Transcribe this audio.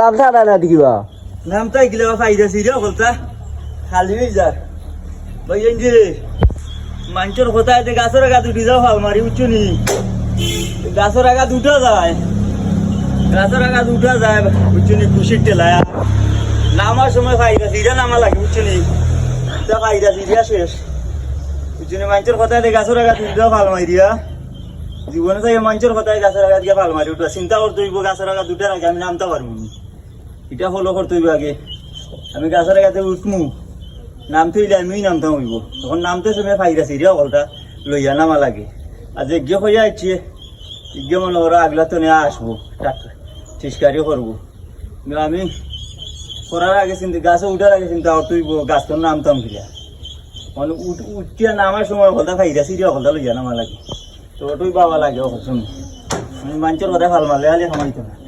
নাম থাকা না দেখিবা নামটাই গিলে ফাইদা সিরিয়া বলতা খালি হয়ে যা ভাই যে মানুষের কোথায় যে গাছের আগা দুটি যাও হাল মারি উঠছো নি গাছের আগা দুটা যায় উঠছো নি খুশির টেলায় নামার সময় ফাইদা সিরিয়া নামা লাগে উঠছো নি ফাইদা সিরিয়া শেষ উঠছো নি মানুষের কোথায় গাছের আগা দুটি যাও হাল মারিয়া জীবনে থেকে মানুষের কোথায় গাছের আগা দিয়ে ফাল মারি উঠবা চিন্তা করতে হইব গাছের আগা দুটার আগে আমি নামতে পারবো এটা ফলো করতে হইব আগে আমি গাছের আগাতে উঠমু নামতে হইলে আমি নামতে হইব তখন নামতে সময় ফাইদা সিরিয়া বলটা লইয়া নামা লাগে আর যে গিয়ে হইয়া ইচ্ছে গিয়ে মনে ওরা আগলা তো নিয়ে আসবো ঠিসকারিও করবো কিন্তু আমি করার আগে চিন্তা গাছে উঠার আগে চিন্তা করতে হইব গাছ তো নামতাম ফিরিয়া মানে উঠিয়া নামার সময় বলটা ফাইদা সিরিয়া বলটা লইয়া নামা লাগে তো ওটাই বাবা লাগে শুনি মানুষের কথা ভাল মারলে হালে সমাইতো না